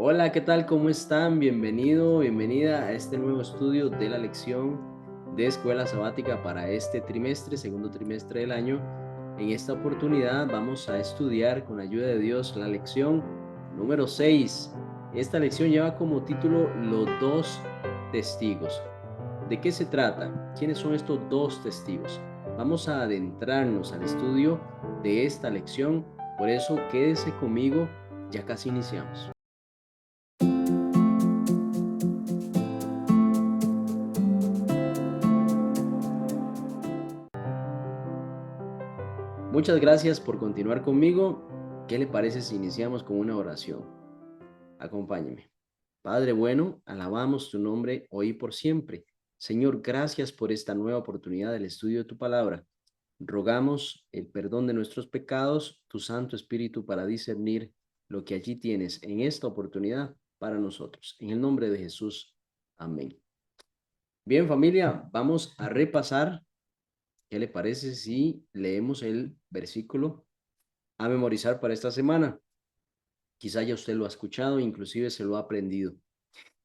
Hola, ¿qué tal? ¿Cómo están? Bienvenido, bienvenida a este nuevo estudio de la lección de escuela sabática para este trimestre, segundo trimestre del año. En esta oportunidad vamos a estudiar con la ayuda de Dios la lección número 6. Esta lección lleva como título Los dos testigos. ¿De qué se trata? ¿Quiénes son estos dos testigos? Vamos a adentrarnos al estudio de esta lección, por eso quédese conmigo, ya casi iniciamos. Muchas gracias por continuar conmigo. ¿Qué le parece si iniciamos con una oración? Acompáñeme. Padre bueno, alabamos tu nombre hoy y por siempre. Señor, gracias por esta nueva oportunidad del estudio de tu palabra. Rogamos el perdón de nuestros pecados, tu Santo Espíritu para discernir lo que allí tienes en esta oportunidad para nosotros. En el nombre de Jesús. Amén. Bien, familia, vamos a repasar. ¿Qué le parece si leemos el versículo a memorizar para esta semana? Quizá ya usted lo ha escuchado, inclusive se lo ha aprendido.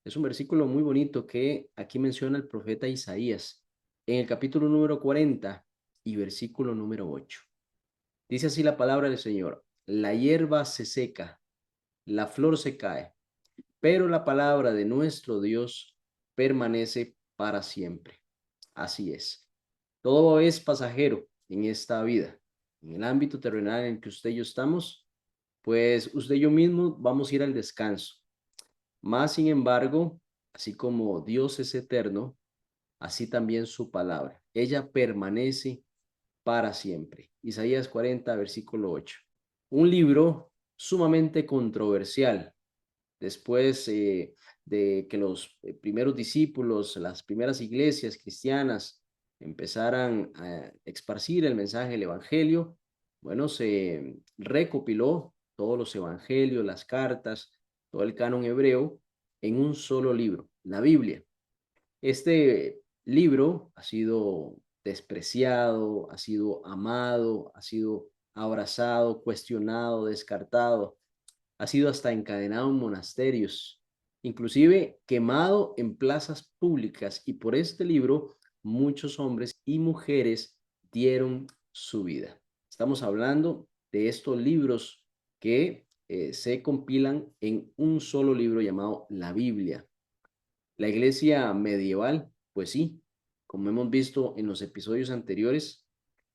Es un versículo muy bonito que aquí menciona el profeta Isaías en el capítulo número 40 y versículo número 8. Dice así la palabra del Señor: la hierba se seca, la flor se cae, pero la palabra de nuestro Dios permanece para siempre. Así es. Todo es pasajero en esta vida. En el ámbito terrenal en el que usted y yo estamos, pues usted y yo mismo vamos a ir al descanso. Más sin embargo, así como Dios es eterno, así también su palabra. Ella permanece para siempre. Isaías 40, versículo 8. Un libro sumamente controversial. Después de que los primeros discípulos, las primeras iglesias cristianas empezaran a esparcir el mensaje del Evangelio, bueno, se recopiló todos los evangelios, las cartas, todo el canon hebreo en un solo libro, la Biblia. Este libro ha sido despreciado, ha sido amado, ha sido abrazado, cuestionado, descartado, ha sido hasta encadenado en monasterios, inclusive quemado en plazas públicas, y por este libro muchos hombres y mujeres dieron su vida. Estamos hablando de estos libros que se compilan en un solo libro llamado la Biblia. La iglesia medieval, pues sí, como hemos visto en los episodios anteriores,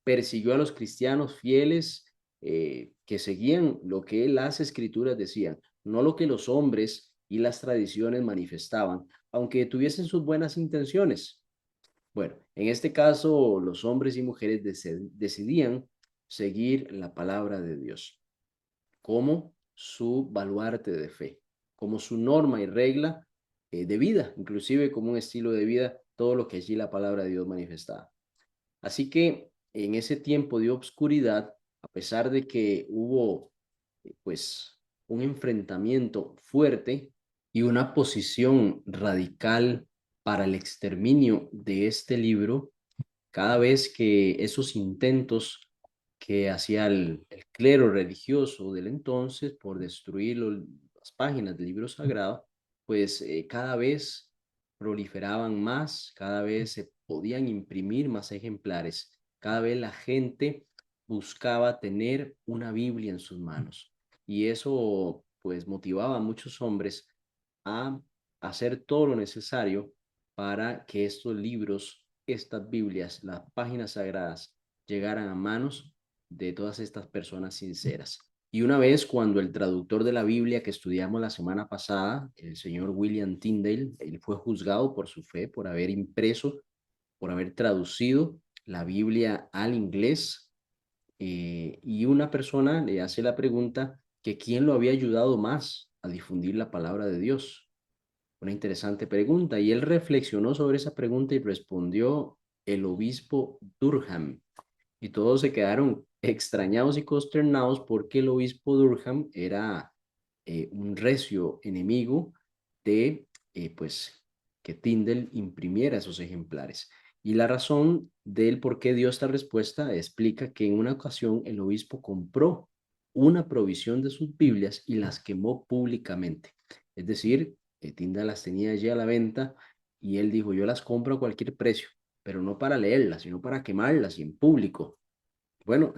persiguió a los cristianos fieles que seguían lo que las escrituras decían, no lo que los hombres y las tradiciones manifestaban, aunque tuviesen sus buenas intenciones. Bueno, en este caso, los hombres y mujeres decidían seguir la palabra de Dios como su baluarte de fe, como su norma y regla de vida, inclusive como un estilo de vida, todo lo que allí la palabra de Dios manifestaba. Así que en ese tiempo de obscuridad, a pesar de que hubo pues un enfrentamiento fuerte y una posición radical para el exterminio de este libro, cada vez que esos intentos que hacía el clero religioso del entonces por destruir las páginas del libro sagrado, pues cada vez proliferaban más, cada vez se podían imprimir más ejemplares, cada vez la gente buscaba tener una Biblia en sus manos. Y eso pues motivaba a muchos hombres a hacer todo lo necesario para que estos libros, estas Biblias, las páginas sagradas, llegaran a manos de todas estas personas sinceras. Y una vez cuando el traductor de la Biblia que estudiamos la semana pasada, el señor William Tyndale, él fue juzgado por su fe, por haber impreso, por haber traducido la Biblia al inglés, y una persona le hace la pregunta que quién lo había ayudado más a difundir la palabra de Dios. Una interesante pregunta, y él reflexionó sobre esa pregunta y respondió el obispo Durham, y todos se quedaron extrañados y consternados porque el obispo Durham era un recio enemigo de pues que Tyndale imprimiera esos ejemplares. Y la razón del por qué dio esta respuesta explica que en una ocasión el obispo compró una provisión de sus Biblias y las quemó públicamente. Es decir, Tyndall las tenía allí a la venta y él dijo, yo las compro a cualquier precio, pero no para leerlas, sino para quemarlas y en público. Bueno,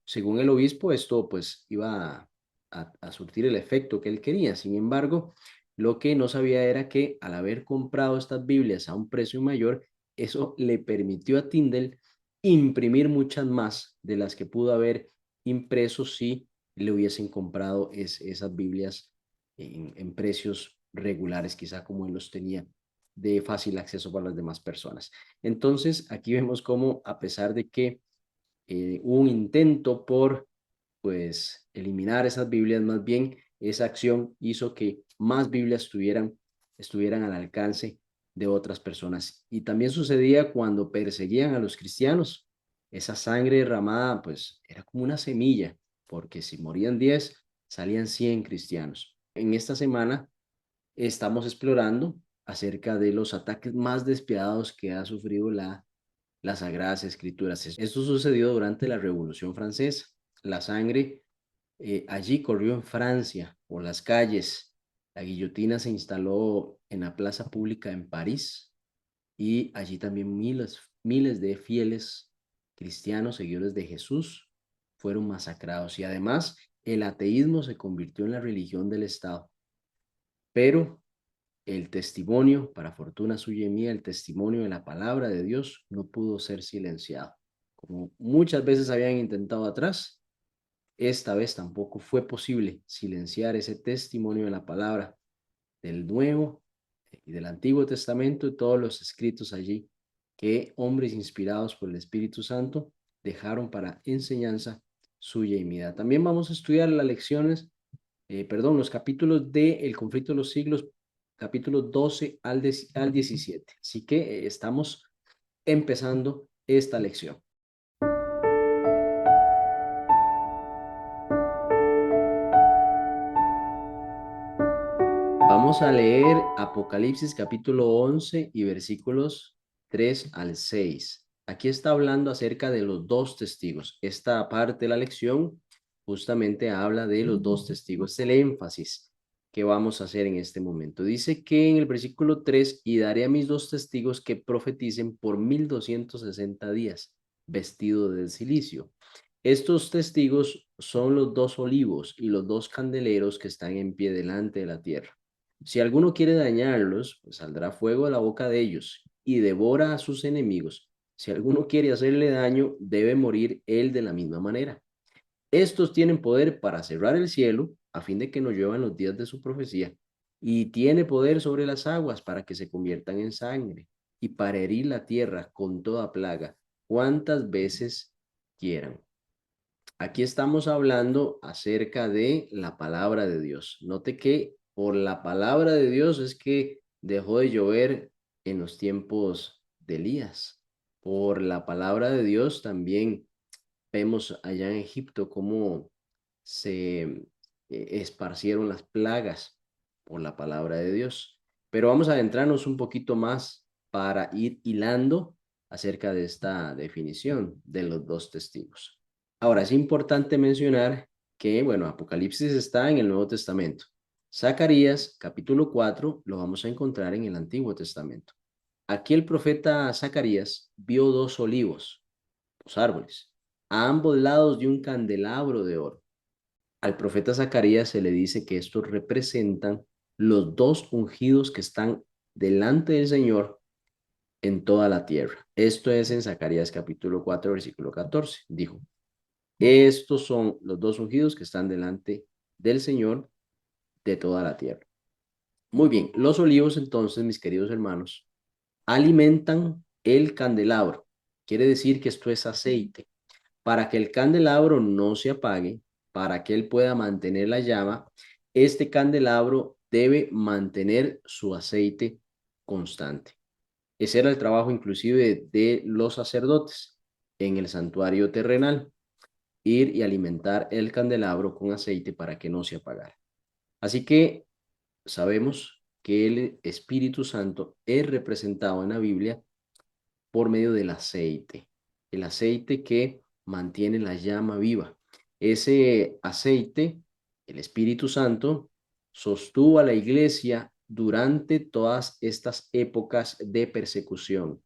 según el obispo, esto pues iba a surtir el efecto que él quería. Sin embargo, lo que no sabía era que al haber comprado estas Biblias a un precio mayor, eso le permitió a Tyndale imprimir muchas más de las que pudo haber impreso si le hubiesen comprado esas Biblias en precios regulares, quizá como él los tenía de fácil acceso para las demás personas. Entonces, aquí vemos cómo a pesar de que hubo un intento por, pues, eliminar esas Biblias, más bien esa acción hizo que más Biblias estuvieran al alcance de otras personas. Y también sucedía cuando perseguían a los cristianos. Esa sangre derramada, pues, era como una semilla, porque si morían 10, salían 100 cristianos. En esta semana estamos explorando acerca de los ataques más despiadados que ha sufrido las Sagradas Escrituras. Esto sucedió durante la Revolución Francesa. La sangre allí corrió en Francia, por las calles. La guillotina se instaló en la plaza pública en París y allí también miles de fieles cristianos, seguidores de Jesús, fueron masacrados. Y además, el ateísmo se convirtió en la religión del Estado. Pero el testimonio, para fortuna suya y mía, el testimonio de la palabra de Dios no pudo ser silenciado. Como muchas veces habían intentado atrás, esta vez tampoco fue posible silenciar ese testimonio de la palabra del Nuevo y del Antiguo Testamento y todos los escritos allí que hombres inspirados por el Espíritu Santo dejaron para enseñanza suya y mía. También vamos a estudiar las lecciones los capítulos de El conflicto de los siglos, capítulos 12 al 17. Así que estamos empezando esta lección. Vamos a leer Apocalipsis capítulo 11 y versículos 3 al 6. Aquí está hablando acerca de los dos testigos. Esta parte de la lección justamente habla de los dos testigos, el énfasis que vamos a hacer en este momento. Dice que en el versículo 3, y daré a mis dos testigos que profeticen por 1260 días, vestido de silicio. Estos testigos son los dos olivos y los dos candeleros que están en pie delante de la tierra. Si alguno quiere dañarlos, pues saldrá fuego de la boca de ellos y devora a sus enemigos. Si alguno quiere hacerle daño, debe morir él de la misma manera. Estos tienen poder para cerrar el cielo a fin de que no lluevan los días de su profecía, y tiene poder sobre las aguas para que se conviertan en sangre, y para herir la tierra con toda plaga, cuantas veces quieran. Aquí estamos hablando acerca de la palabra de Dios. Note que por la palabra de Dios es que dejó de llover en los tiempos de Elías. Por la palabra de Dios también vemos allá en Egipto cómo se esparcieron las plagas por la palabra de Dios. Pero vamos a adentrarnos un poquito más para ir hilando acerca de esta definición de los dos testigos. Ahora, es importante mencionar que, bueno, Apocalipsis está en el Nuevo Testamento. Zacarías, capítulo 4, lo vamos a encontrar en el Antiguo Testamento. Aquí el profeta Zacarías vio dos olivos, dos árboles, a ambos lados de un candelabro de oro. Al profeta Zacarías se le dice que estos representan los dos ungidos que están delante del Señor en toda la tierra. Esto es en Zacarías capítulo 4, versículo 14. Dijo, estos son los dos ungidos que están delante del Señor de toda la tierra. Muy bien, los olivos entonces, mis queridos hermanos, alimentan el candelabro. Quiere decir que esto es aceite. Para que el candelabro no se apague, para que él pueda mantener la llama, este candelabro debe mantener su aceite constante. Ese era el trabajo inclusive de los sacerdotes en el santuario terrenal, ir y alimentar el candelabro con aceite para que no se apagara. Así que sabemos que el Espíritu Santo es representado en la Biblia por medio del aceite, el aceite que mantiene la llama viva. Ese aceite, el Espíritu Santo, sostuvo a la iglesia durante todas estas épocas de persecución,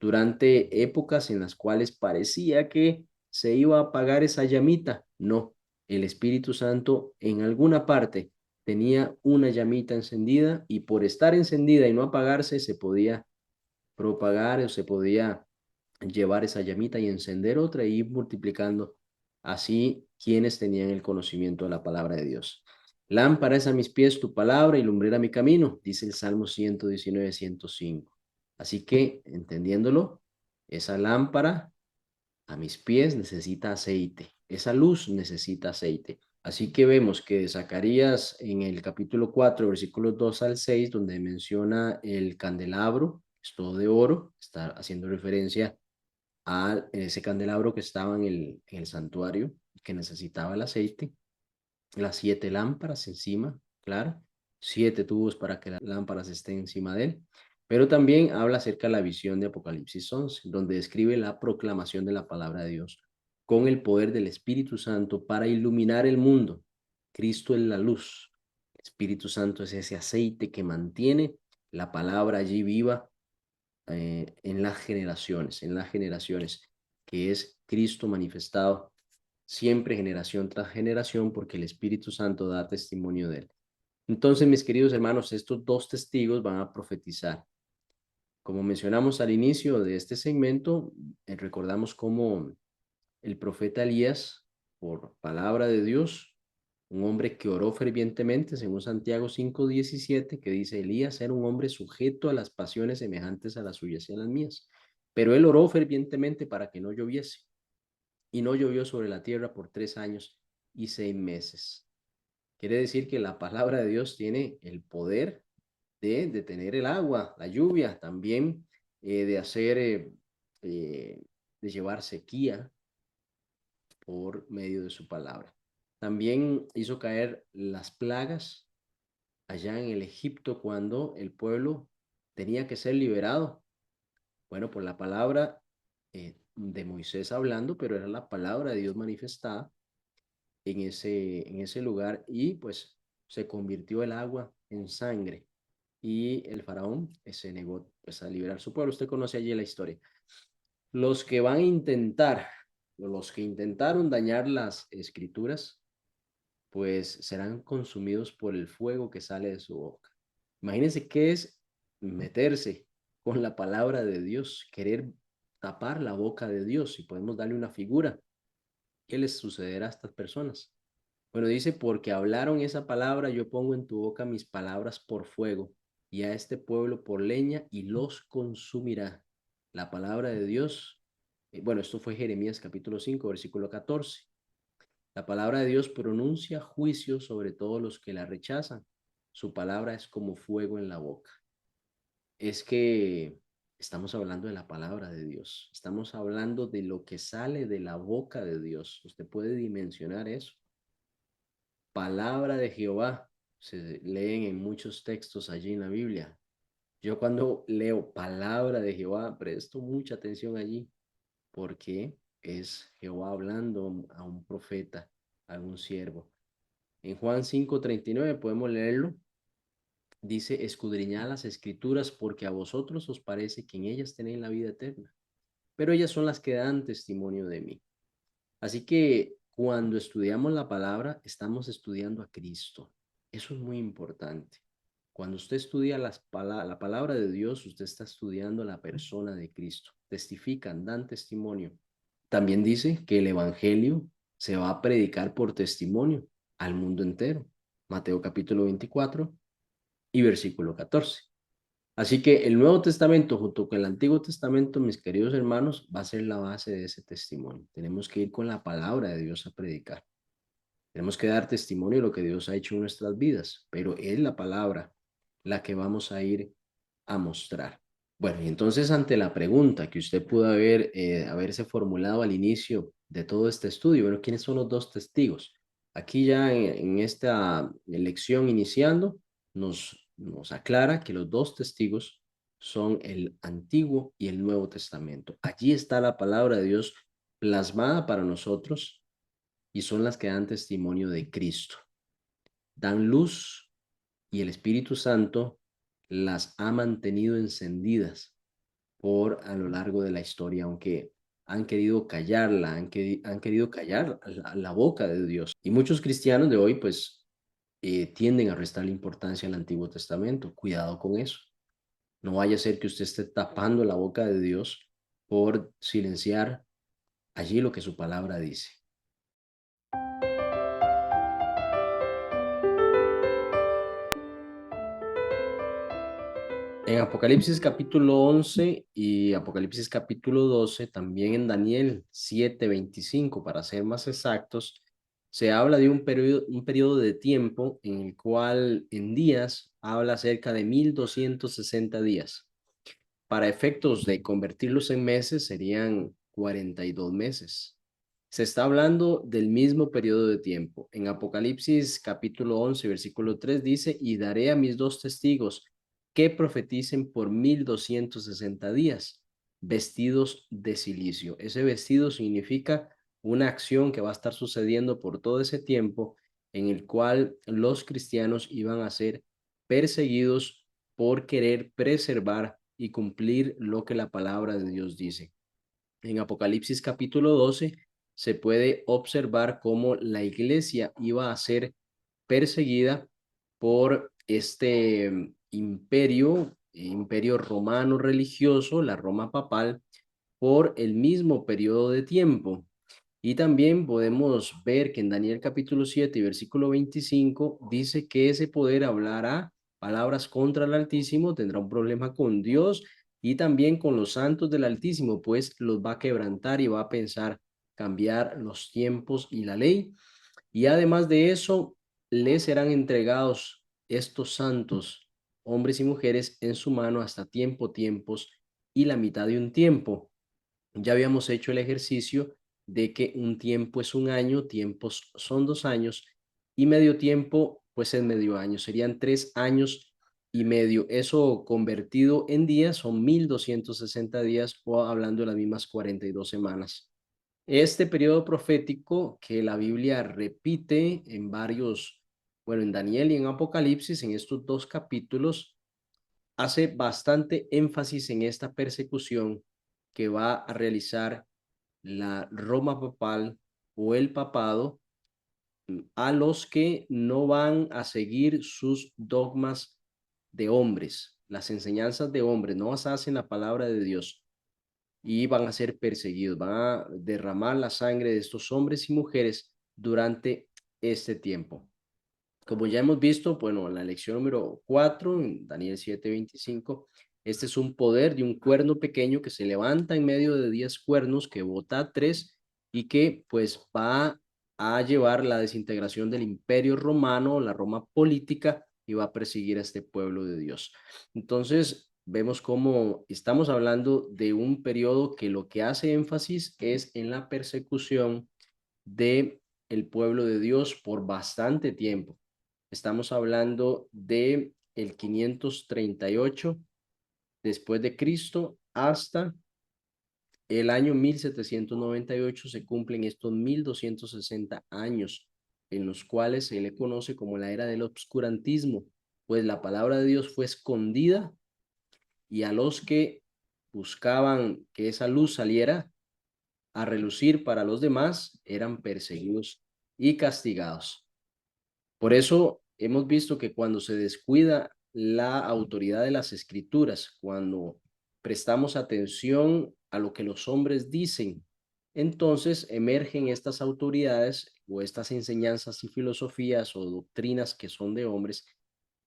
durante épocas en las cuales parecía que se iba a apagar esa llamita. No, el Espíritu Santo en alguna parte tenía una llamita encendida y por estar encendida y no apagarse se podía propagar o se podía llevar esa llamita y encender otra y ir multiplicando así quienes tenían el conocimiento de la palabra de Dios. Lámpara es a mis pies tu palabra y lumbrera mi camino, dice el Salmo 119, 105. Así que, entendiéndolo, esa lámpara a mis pies necesita aceite, esa luz necesita aceite. Así que vemos que Zacarías en el capítulo 4, versículos 2 al 6, donde menciona el candelabro, es todo de oro, está haciendo referencia a ese candelabro que estaba en el santuario, que necesitaba el aceite, las 7 lámparas encima, claro, 7 tubos para que las lámparas estén encima de él, pero también habla acerca de la visión de Apocalipsis 11, donde describe la proclamación de la palabra de Dios con el poder del Espíritu Santo para iluminar el mundo. Cristo es la luz, el Espíritu Santo es ese aceite que mantiene la palabra allí viva en las generaciones, que es Cristo manifestado siempre generación tras generación, porque el Espíritu Santo da testimonio de él. Entonces, mis queridos hermanos, estos dos testigos van a profetizar. Como mencionamos al inicio de este segmento, recordamos cómo el profeta Elías, por palabra de Dios, un hombre que oró fervientemente, según Santiago 5:17, que dice, Elías era un hombre sujeto a las pasiones semejantes a las suyas y a las mías, pero él oró fervientemente para que no lloviese, y no llovió sobre la tierra por 3 años y 6 meses. Quiere decir que la palabra de Dios tiene el poder de detener el agua, la lluvia, también de hacer, de llevar sequía por medio de su palabra. También hizo caer las plagas allá en el Egipto cuando el pueblo tenía que ser liberado. Bueno, por la palabra de Moisés hablando, pero era la palabra de Dios manifestada en ese lugar y pues se convirtió el agua en sangre y el faraón se negó pues a liberar su pueblo. Usted conoce allí la historia. Los que van a intentar, los que intentaron dañar las escrituras, pues serán consumidos por el fuego que sale de su boca. Imagínense qué es meterse con la palabra de Dios, querer tapar la boca de Dios, si podemos darle una figura. ¿Qué les sucederá a estas personas? Bueno, dice, porque hablaron esa palabra, yo pongo en tu boca mis palabras por fuego, y a este pueblo por leña, y los consumirá. La palabra de Dios, bueno, esto fue Jeremías capítulo 5 versículo 14. La palabra de Dios pronuncia juicio sobre todos los que la rechazan. Su palabra es como fuego en la boca. Es que estamos hablando de la palabra de Dios. Estamos hablando de lo que sale de la boca de Dios. Usted puede dimensionar eso. Palabra de Jehová. Se leen en muchos textos allí en la Biblia. Yo cuando leo palabra de Jehová presto mucha atención allí porque es Jehová hablando a un profeta, a un siervo. En Juan 5:39 podemos leerlo. Dice, escudriñad las escrituras porque a vosotros os parece que en ellas tenéis la vida eterna, pero ellas son las que dan testimonio de mí. Así que cuando estudiamos la palabra, estamos estudiando a Cristo. Eso es muy importante. Cuando usted estudia la palabra de Dios, usted está estudiando la persona de Cristo. Testifican, dan testimonio. También dice que el Evangelio se va a predicar por testimonio al mundo entero. Mateo capítulo 24 y versículo 14. Así que el Nuevo Testamento junto con el Antiguo Testamento, mis queridos hermanos, va a ser la base de ese testimonio. Tenemos que ir con la palabra de Dios a predicar. Tenemos que dar testimonio de lo que Dios ha hecho en nuestras vidas, pero es la palabra la que vamos a ir a mostrar. Bueno, y entonces ante la pregunta que usted pudo haberse formulado al inicio de todo este estudio, bueno, ¿quiénes son los dos testigos? Aquí ya en esta lección iniciando, nos aclara que los dos testigos son el Antiguo y el Nuevo Testamento. Allí está la palabra de Dios plasmada para nosotros y son las que dan testimonio de Cristo. Dan luz y el Espíritu Santo las ha mantenido encendidas por a lo largo de la historia, aunque han querido callarla, han querido callar la boca de Dios. Y muchos cristianos de hoy, pues, tienden a restarle importancia al Antiguo Testamento. Cuidado con eso. No vaya a ser que usted esté tapando la boca de Dios por silenciar allí lo que su palabra dice. En Apocalipsis capítulo 11 y Apocalipsis capítulo 12, también en Daniel 7:25, para ser más exactos, se habla de un periodo de tiempo en el cual en días habla cerca de 1260 días. Para efectos de convertirlos en meses serían 42 meses. Se está hablando del mismo periodo de tiempo. En Apocalipsis capítulo 11, versículo 3 dice, y daré a mis dos testigos que profeticen por 1260 días, vestidos de silicio. Ese vestido significa una acción que va a estar sucediendo por todo ese tiempo en el cual los cristianos iban a ser perseguidos por querer preservar y cumplir lo que la palabra de Dios dice. En Apocalipsis capítulo 12 se puede observar cómo la iglesia iba a ser perseguida por este imperio romano religioso, la Roma papal, por el mismo periodo de tiempo. Y también podemos ver que en Daniel capítulo 7 y versículo 25 dice que ese poder hablará palabras contra el Altísimo, tendrá un problema con Dios y también con los santos del Altísimo, pues los va a quebrantar y va a pensar cambiar los tiempos y la ley. Y además de eso, les serán entregados estos santos, hombres y mujeres, en su mano hasta tiempos y la mitad de un tiempo. Ya habíamos hecho el ejercicio de que un tiempo es un año, tiempos son 2 años y medio tiempo pues es medio año, serían 3 años y medio. Eso convertido en días son 1260 días o hablando de las mismas 42 semanas. Este periodo profético que la Biblia repite en varios, bueno, en Daniel y en Apocalipsis, en estos dos capítulos, hace bastante énfasis en esta persecución que va a realizar la Roma papal o el papado a los que no van a seguir sus dogmas de hombres, las enseñanzas de hombres, no basadas en la palabra de Dios, y van a ser perseguidos, van a derramar la sangre de estos hombres y mujeres durante este tiempo. Como ya hemos visto, bueno, en la lección número 4, en Daniel 7:25, este es un poder de un cuerno pequeño que se levanta en medio de 10 cuernos, que bota 3 y que pues va a llevar la desintegración del imperio romano, la Roma política, y va a perseguir a este pueblo de Dios. Entonces, vemos cómo estamos hablando de un periodo que lo que hace énfasis es en la persecución de el pueblo de Dios por bastante tiempo. Estamos hablando de el 538 después de Cristo hasta el año 1798 se cumplen estos 1260 años en los cuales se le conoce como la era del obscurantismo, pues la palabra de Dios fue escondida y a los que buscaban que esa luz saliera a relucir para los demás eran perseguidos y castigados. Por eso hemos visto que cuando se descuida la autoridad de las escrituras, cuando prestamos atención a lo que los hombres dicen, entonces emergen estas autoridades o estas enseñanzas y filosofías o doctrinas que son de hombres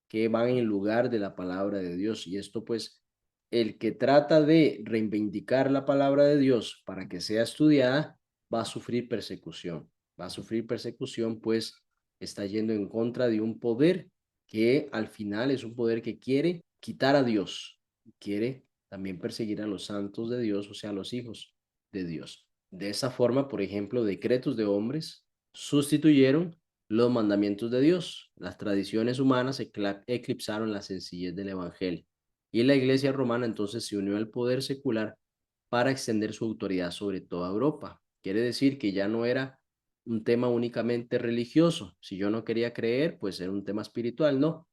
que van en lugar de la palabra de Dios. Y esto pues, el que trata de reivindicar la palabra de Dios para que sea estudiada, va a sufrir persecución. Va a sufrir persecución pues está yendo en contra de un poder que al final es un poder que quiere quitar a Dios, quiere también perseguir a los santos de Dios, o sea, a los hijos de Dios. De esa forma, por ejemplo, decretos de hombres sustituyeron los mandamientos de Dios. Las tradiciones humanas eclipsaron la sencillez del Evangelio. Y la Iglesia romana entonces se unió al poder secular para extender su autoridad sobre toda Europa. Quiere decir que ya no era un tema únicamente religioso. Si yo no quería creer, pues era un tema espiritual, no.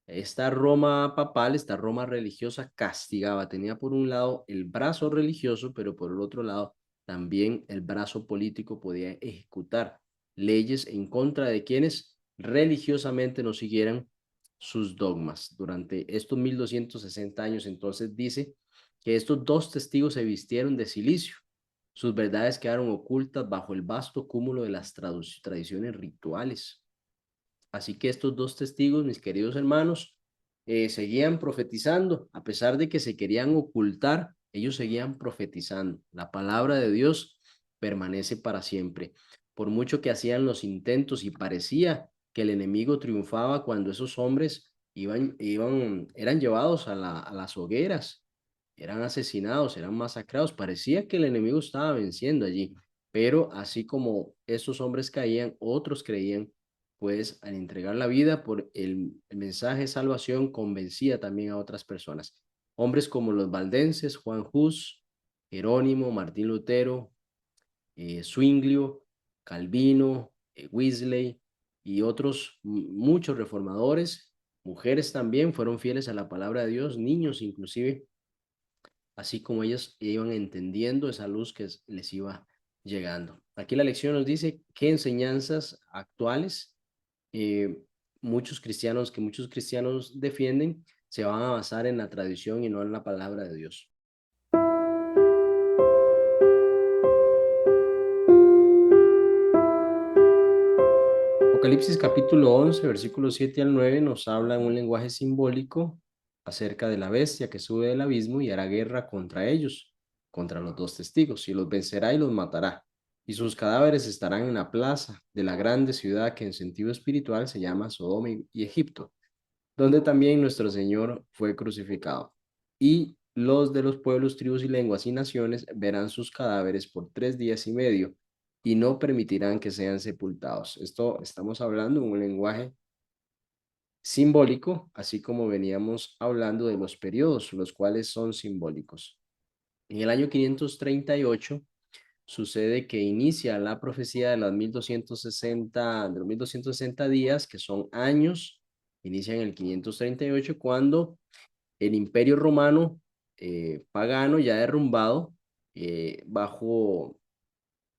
Esta Roma papal, esta Roma religiosa castigaba, tenía por un lado el brazo religioso, pero por el otro lado también el brazo político podía ejecutar leyes en contra de quienes religiosamente no siguieran sus dogmas. Durante estos 1260 años, entonces dice que estos dos testigos se vistieron de silicio. Sus verdades quedaron ocultas bajo el vasto cúmulo de las tradiciones rituales. Así que estos dos testigos, mis queridos hermanos, seguían profetizando, a pesar de que se querían ocultar, ellos seguían profetizando. La palabra de Dios permanece para siempre. Por mucho que hacían los intentos y parecía que el enemigo triunfaba cuando esos hombres eran llevados a las hogueras, eran asesinados, eran masacrados, parecía que el enemigo estaba venciendo allí, pero así como esos hombres caían, otros creían, pues al entregar la vida por el mensaje de salvación convencía también a otras personas. Hombres como los valdenses, Juan Hus, Jerónimo, Martín Lutero, Zwinglio, Calvino, Wesley y otros muchos reformadores, mujeres también fueron fieles a la palabra de Dios, niños inclusive, así como ellos iban entendiendo esa luz que les iba llegando. Aquí la lección nos dice qué enseñanzas actuales eh, muchos cristianos defienden se van a basar en la tradición y no en la palabra de Dios. Apocalipsis capítulo 11, versículos 7 al 9 nos habla en un lenguaje simbólico acerca de la bestia que sube del abismo y hará guerra contra ellos, contra los dos testigos, y los vencerá y los matará. Y sus cadáveres estarán en la plaza de la grande ciudad que en sentido espiritual se llama Sodoma y Egipto, donde también nuestro Señor fue crucificado. Y los de los pueblos, tribus y lenguas y naciones verán sus cadáveres por 3 días y medio y no permitirán que sean sepultados. Esto estamos hablando en un lenguaje simbólico, así como veníamos hablando de los periodos, los cuales son simbólicos. En el año 538 sucede que inicia la profecía de los 1260 días, que son años, inicia en el 538, cuando el imperio romano pagano ya derrumbado, bajo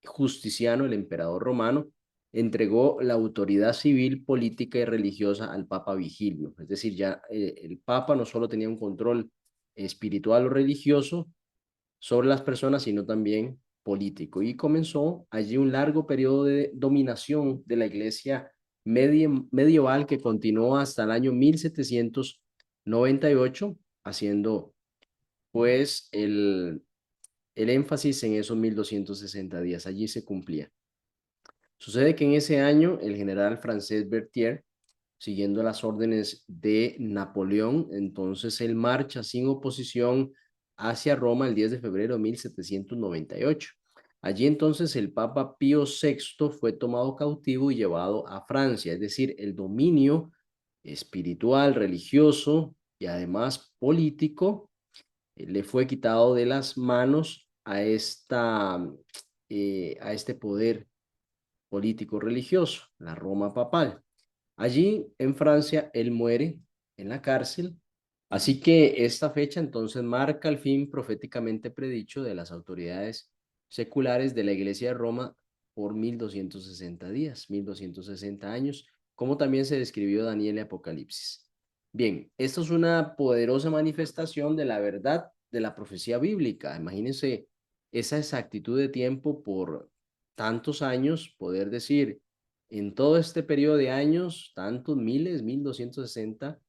Justiciano, el emperador romano, entregó la autoridad civil, política y religiosa al Papa Vigilio. Es decir, ya el Papa no solo tenía un control espiritual o religioso sobre las personas, sino también político. Y comenzó allí un largo periodo de dominación de la iglesia medieval que continuó hasta el año 1798, haciendo pues el énfasis en esos 1260 días. Allí se cumplía. Sucede que en ese año el general francés Berthier, siguiendo las órdenes de Napoleón, entonces él marcha sin oposición hacia Roma el 10 de febrero de 1798. Allí entonces el Papa Pío VI fue tomado cautivo y llevado a Francia, es decir, el dominio espiritual, religioso y además político le fue quitado de las manos a este poder político religioso, la Roma papal. Allí en Francia él muere en la cárcel, así que esta fecha entonces marca el fin proféticamente predicho de las autoridades seculares de la Iglesia de Roma por 1260 días, 1260 años, como también se describió Daniel en Apocalipsis. Bien, esto es una poderosa manifestación de la verdad de la profecía bíblica. Imagínense esa exactitud de tiempo por tantos años, poder decir, en todo este periodo de años, tantos miles, 1260,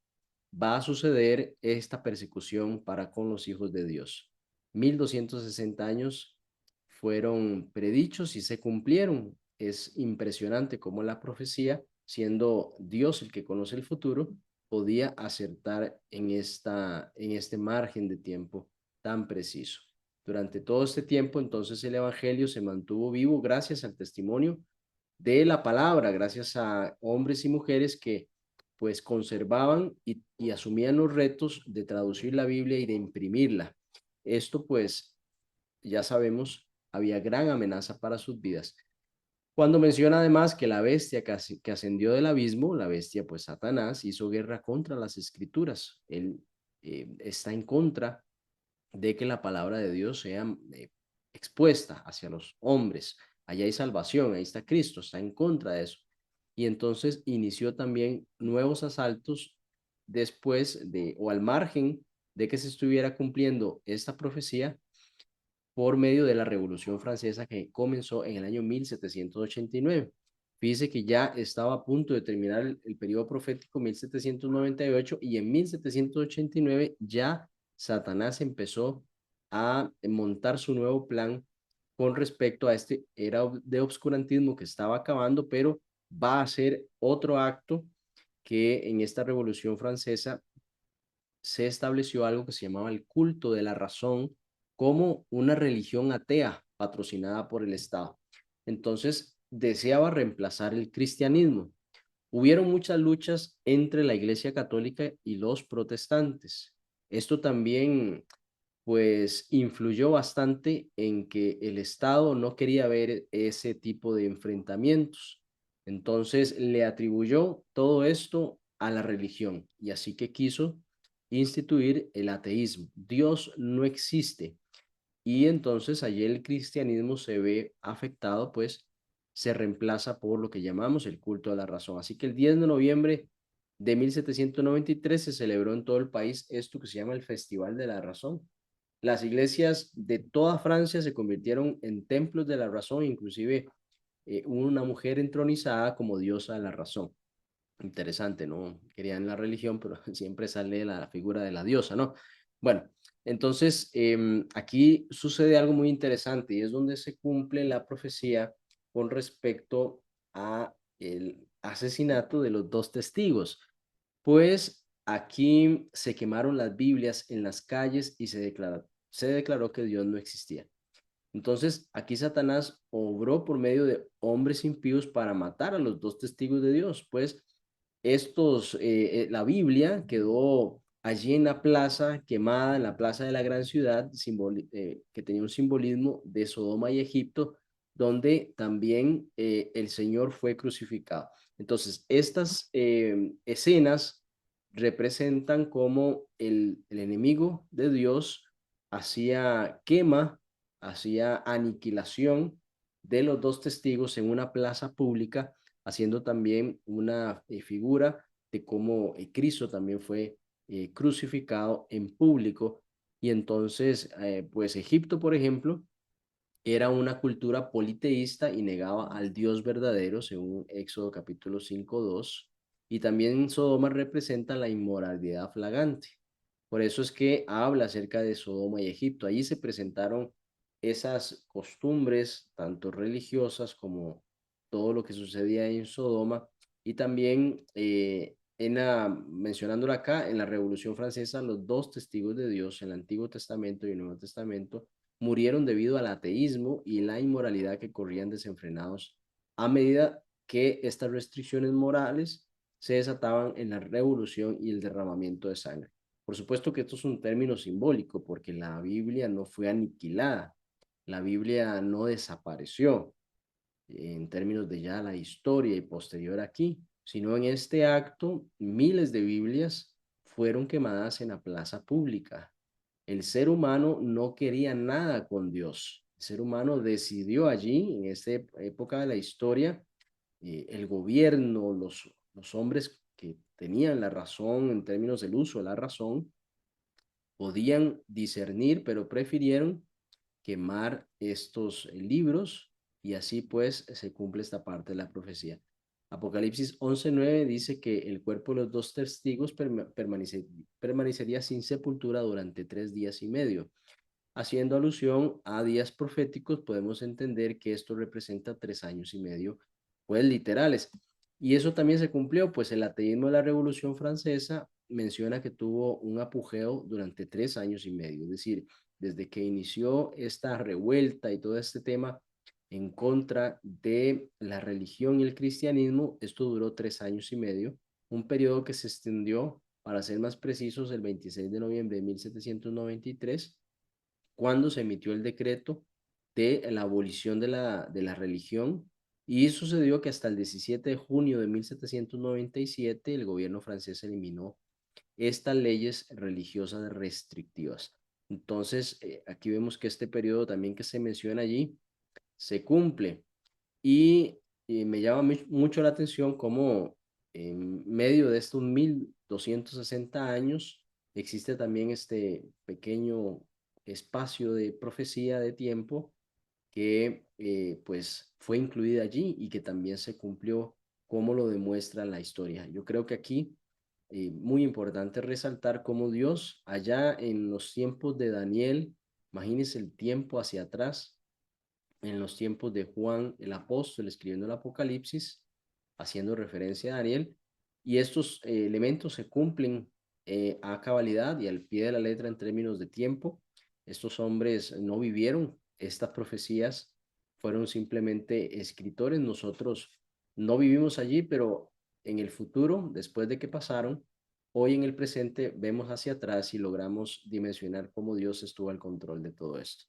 va a suceder esta persecución para con los hijos de Dios. 1260 años fueron predichos y se cumplieron. Es impresionante cómo la profecía, siendo Dios el que conoce el futuro, podía acertar en este margen de tiempo tan preciso. Durante todo este tiempo, entonces el Evangelio se mantuvo vivo gracias al testimonio de la palabra, gracias a hombres y mujeres que pues conservaban y asumían los retos de traducir la Biblia y de imprimirla. Esto pues ya sabemos, había gran amenaza para sus vidas. Cuando menciona además que la bestia que ascendió del abismo, la bestia pues Satanás, hizo guerra contra las escrituras. Él está en contra de que la palabra de Dios sea expuesta hacia los hombres. Allá hay salvación, ahí está Cristo, está en contra de eso. Y entonces inició también nuevos asaltos después de, o al margen de que se estuviera cumpliendo esta profecía por medio de la Revolución Francesa que comenzó en el año 1789. Fíjese que ya estaba a punto de terminar el periodo profético 1798 y en 1789 ya Satanás empezó a montar su nuevo plan con respecto a este era de obscurantismo que estaba acabando, pero va a ser otro acto que en esta Revolución Francesa se estableció algo que se llamaba el culto de la razón como una religión atea patrocinada por el Estado. Entonces, deseaba reemplazar el cristianismo. Hubieron muchas luchas entre la Iglesia Católica y los protestantes. Esto también, pues, influyó bastante en que el Estado no quería ver ese tipo de enfrentamientos. Entonces, le atribuyó todo esto a la religión y así que quiso instituir el ateísmo. Dios no existe y entonces allí el cristianismo se ve afectado, pues se reemplaza por lo que llamamos el culto a la razón. Así que el 10 de noviembre de 1793 se celebró en todo el país esto que se llama el Festival de la Razón. Las iglesias de toda Francia se convirtieron en templos de la razón, inclusive una mujer entronizada como diosa de la razón. Interesante, ¿no? Querían la religión, pero siempre sale la figura de la diosa, ¿no? Bueno, entonces aquí sucede algo muy interesante y es donde se cumple la profecía con respecto a el asesinato de los dos testigos. Pues aquí se quemaron las Biblias en las calles y se declaró que Dios no existía. Entonces, aquí Satanás obró por medio de hombres impíos para matar a los dos testigos de Dios, pues la Biblia quedó allí en la plaza quemada, en la plaza de la gran ciudad, que tenía un simbolismo de Sodoma y Egipto, donde también el Señor fue crucificado. Entonces, estas escenas representan cómo el enemigo de Dios hacía quema, hacía aniquilación de los dos testigos en una plaza pública, haciendo también una figura de cómo Cristo también fue crucificado en público. Y entonces, pues Egipto, por ejemplo, era una cultura politeísta y negaba al Dios verdadero, según Éxodo capítulo 5:2, y también Sodoma representa la inmoralidad flagrante. Por eso es que habla acerca de Sodoma y Egipto. Allí se presentaron esas costumbres, tanto religiosas como todo lo que sucedía en Sodoma, y también mencionándolo acá, en la Revolución Francesa, los dos testigos de Dios, el Antiguo Testamento y el Nuevo Testamento, murieron debido al ateísmo y la inmoralidad que corrían desenfrenados a medida que estas restricciones morales se desataban en la revolución y el derramamiento de sangre. Por supuesto que esto es un término simbólico porque la Biblia no fue aniquilada, la Biblia no desapareció en términos de ya la historia y posterior aquí, sino en este acto miles de Biblias fueron quemadas en la plaza pública. El ser humano no quería nada con Dios. El ser humano decidió allí, en esta época de la historia, el gobierno, los hombres que tenían la razón en términos del uso de la razón, podían discernir, pero prefirieron quemar estos libros y así pues se cumple esta parte de la profecía. Apocalipsis 11:9 dice que el cuerpo de los dos testigos permanecería sin sepultura durante 3 días y medio. Haciendo alusión a días proféticos, podemos entender que esto representa 3 años y medio, pues literales. Y eso también se cumplió, pues el ateísmo de la Revolución Francesa menciona que tuvo un apogeo durante 3 años y medio, es decir, desde que inició esta revuelta y todo este tema en contra de la religión y el cristianismo, esto duró 3 años y medio, un periodo que se extendió, para ser más precisos, el 26 de noviembre de 1793 cuando se emitió el decreto de la abolición de la religión Y sucedió que hasta el 17 de junio de 1797 el gobierno francés eliminó estas leyes religiosas restrictivas. Entonces, aquí vemos que este periodo también que se menciona allí se cumple y me llama mucho la atención cómo en medio de estos 1260 años existe también este pequeño espacio de profecía de tiempo que pues fue incluida allí y que también se cumplió como lo demuestra la historia. Yo creo que aquí muy importante resaltar cómo Dios allá en los tiempos de Daniel, imagínense el tiempo hacia atrás, en los tiempos de Juan el apóstol escribiendo el Apocalipsis, haciendo referencia a Daniel, y estos elementos se cumplen a cabalidad y al pie de la letra en términos de tiempo. Estos hombres no vivieron estas profecías, fueron simplemente escritores. Nosotros no vivimos allí, pero en el futuro, después de que pasaron, hoy en el presente vemos hacia atrás y logramos dimensionar cómo Dios estuvo al control de todo esto.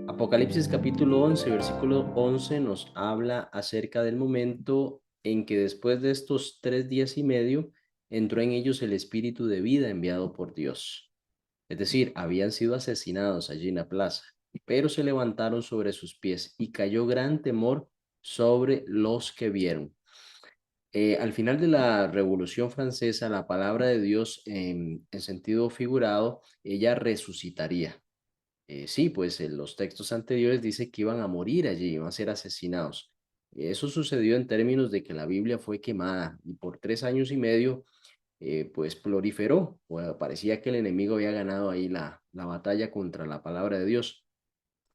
Apocalipsis capítulo 11 versículo 11 nos habla acerca del momento en que después de estos 3 días y medio entró en ellos el espíritu de vida enviado por Dios. Es decir, habían sido asesinados allí en la plaza, pero se levantaron sobre sus pies y cayó gran temor sobre los que vieron. Al final de la Revolución Francesa, la palabra de Dios en sentido figurado, ella resucitaría. Sí, pues en los textos anteriores dice que iban a morir allí, iban a ser asesinados. Eso sucedió en términos de que la Biblia fue quemada y por 3 años y medio, pues proliferó. Bueno, parecía que el enemigo había ganado ahí la batalla contra la palabra de Dios,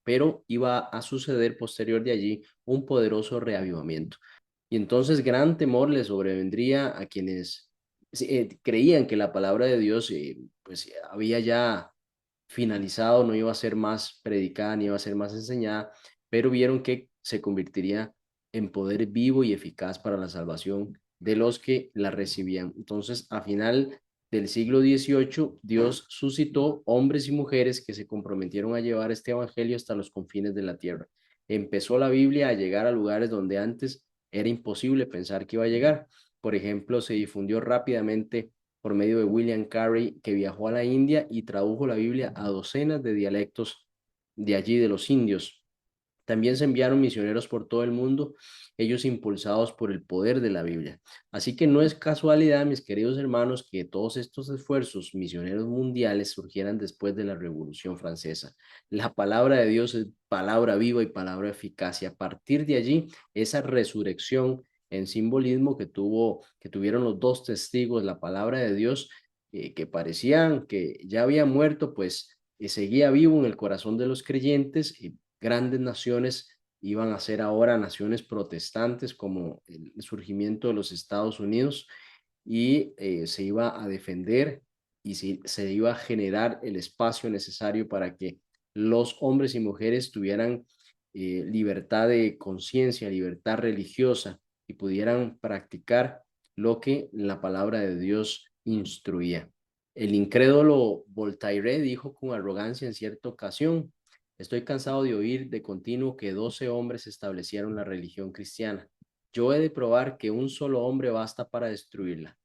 pero iba a suceder posterior de allí un poderoso reavivamiento. Y entonces gran temor le sobrevendría a quienes creían que la palabra de Dios pues había ya finalizado, no iba a ser más predicada, ni iba a ser más enseñada, pero vieron que se convertiría en poder vivo y eficaz para la salvación de los que la recibían. Entonces, a final del siglo XVIII, Dios suscitó hombres y mujeres que se comprometieron a llevar este evangelio hasta los confines de la tierra. Empezó la Biblia a llegar a lugares donde antes era imposible pensar que iba a llegar. Por ejemplo, se difundió rápidamente por medio de William Carey, que viajó a la India y tradujo la Biblia a docenas de dialectos de allí, de los indios. También se enviaron misioneros por todo el mundo, ellos impulsados por el poder de la Biblia. Así que no es casualidad, mis queridos hermanos, que todos estos esfuerzos misioneros mundiales surgieran después de la Revolución Francesa. La palabra de Dios es palabra viva y palabra eficaz. Y a partir de allí, esa resurrección en simbolismo que tuvieron los dos testigos, la palabra de Dios, que parecían que ya había muerto, pues seguía vivo en el corazón de los creyentes y grandes naciones iban a ser ahora naciones protestantes como el surgimiento de los Estados Unidos y se iba a defender y se iba a generar el espacio necesario para que los hombres y mujeres tuvieran libertad de conciencia, libertad religiosa y pudieran practicar lo que la palabra de Dios instruía. El incrédulo Voltaire dijo con arrogancia en cierta ocasión: estoy cansado de oír de continuo que 12 hombres establecieron la religión cristiana. Yo he de probar que un solo hombre basta para destruirla.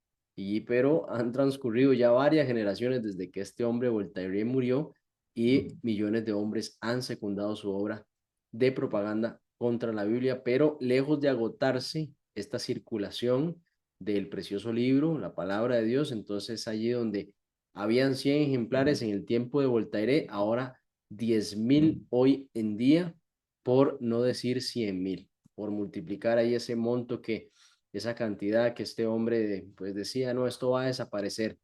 Pero han transcurrido ya varias generaciones desde que este hombre Voltaire murió y millones de hombres han secundado su obra de propaganda contra la Biblia, pero lejos de agotarse esta circulación del precioso libro, la palabra de Dios, entonces allí donde habían 100 ejemplares en el tiempo de Voltaire, ahora 10.000 hoy en día, por no decir 100.000, por multiplicar ahí ese monto esa cantidad que este hombre pues decía, no, esto va a desaparecer.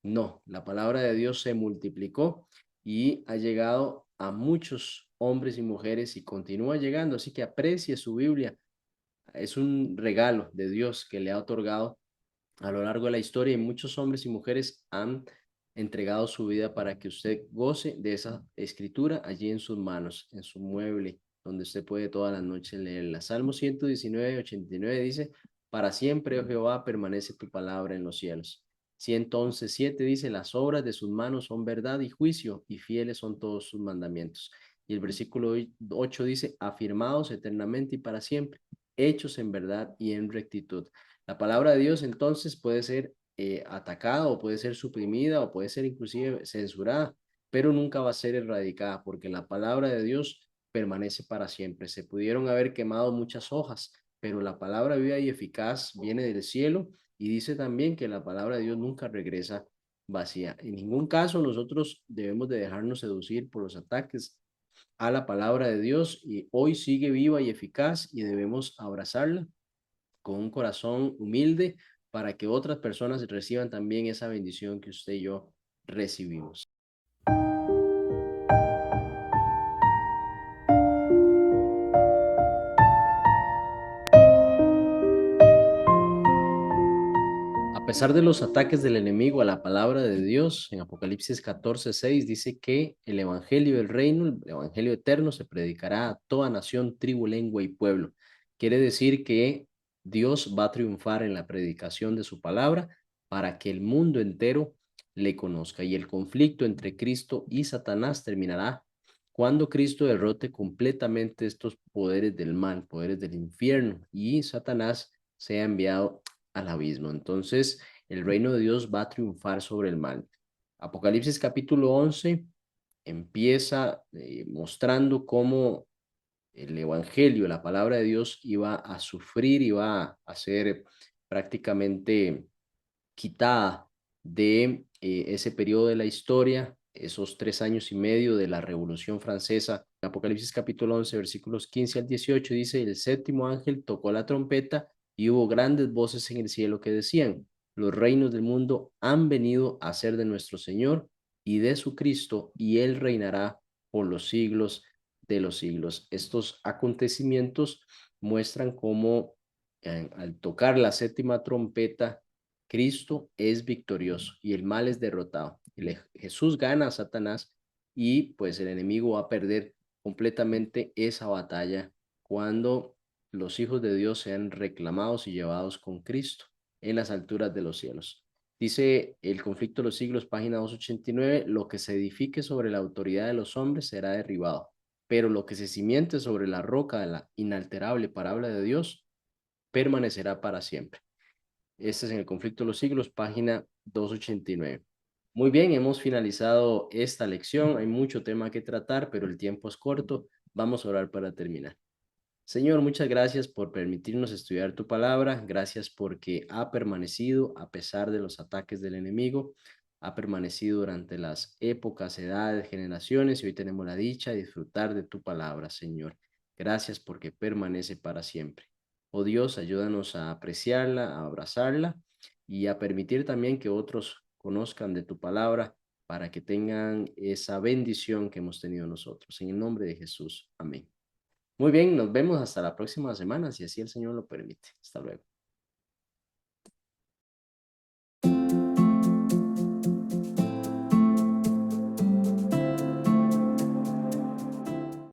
No, la palabra de Dios se multiplicó y ha llegado a muchos hombres y mujeres y continúa llegando, así que aprecie su Biblia. Es un regalo de Dios que le ha otorgado a lo largo de la historia y muchos hombres y mujeres han entregado su vida para que usted goce de esa escritura allí en sus manos, en su mueble, donde usted puede todas las noches leerla. Salmo 119, 89 dice: para siempre, oh Jehová, permanece tu palabra en los cielos. 111:7 dice, las obras de sus manos son verdad y juicio, y fieles son todos sus mandamientos. Y el versículo 8 dice, afirmados eternamente y para siempre, hechos en verdad y en rectitud. La palabra de Dios entonces puede ser atacada o puede ser suprimida o puede ser inclusive censurada, pero nunca va a ser erradicada porque la palabra de Dios permanece para siempre. Se pudieron haber quemado muchas hojas, pero la palabra viva y eficaz viene del cielo y dice también que la palabra de Dios nunca regresa vacía. En ningún caso nosotros debemos de dejarnos seducir por los ataques a la palabra de Dios y hoy sigue viva y eficaz y debemos abrazarla con un corazón humilde para que otras personas reciban también esa bendición que usted y yo recibimos. A pesar de los ataques del enemigo a la palabra de Dios, en Apocalipsis 14:6 dice que el evangelio del reino, el evangelio eterno, se predicará a toda nación, tribu, lengua y pueblo. Quiere decir que Dios va a triunfar en la predicación de su palabra para que el mundo entero le conozca. Y el conflicto entre Cristo y Satanás terminará cuando Cristo derrote completamente estos poderes del mal, poderes del infierno, y Satanás sea enviado al abismo. Entonces, el reino de Dios va a triunfar sobre el mal. Apocalipsis capítulo 11 empieza mostrando cómo el evangelio, la palabra de Dios iba a sufrir, iba a ser prácticamente quitada de ese periodo de la historia, esos 3 años y medio de la Revolución Francesa. Apocalipsis capítulo 11, versículos 15 al 18 dice, el séptimo ángel tocó la trompeta y hubo grandes voces en el cielo que decían, los reinos del mundo han venido a ser de nuestro Señor y de su Cristo, y Él reinará por los siglos de los siglos. Estos acontecimientos muestran cómo al tocar la séptima trompeta, Cristo es victorioso y el mal es derrotado. Jesús gana a Satanás y pues el enemigo va a perder completamente esa batalla cuando los hijos de Dios sean reclamados y llevados con Cristo en las alturas de los cielos. Dice el conflicto de los siglos, página 289, lo que se edifique sobre la autoridad de los hombres será derribado, pero lo que se cimiente sobre la roca de la inalterable palabra de Dios permanecerá para siempre. Este es en el conflicto de los siglos, página 289. Muy bien, hemos finalizado esta lección. Hay mucho tema que tratar, pero el tiempo es corto. Vamos a orar para terminar. Señor, muchas gracias por permitirnos estudiar tu palabra. Gracias porque ha permanecido a pesar de los ataques del enemigo. Ha permanecido durante las épocas, edades, generaciones y hoy tenemos la dicha de disfrutar de tu palabra, Señor. Gracias porque permanece para siempre. Oh Dios, ayúdanos a apreciarla, a abrazarla y a permitir también que otros conozcan de tu palabra para que tengan esa bendición que hemos tenido nosotros. En el nombre de Jesús. Amén. Muy bien, nos vemos hasta la próxima semana, si así el Señor lo permite. Hasta luego.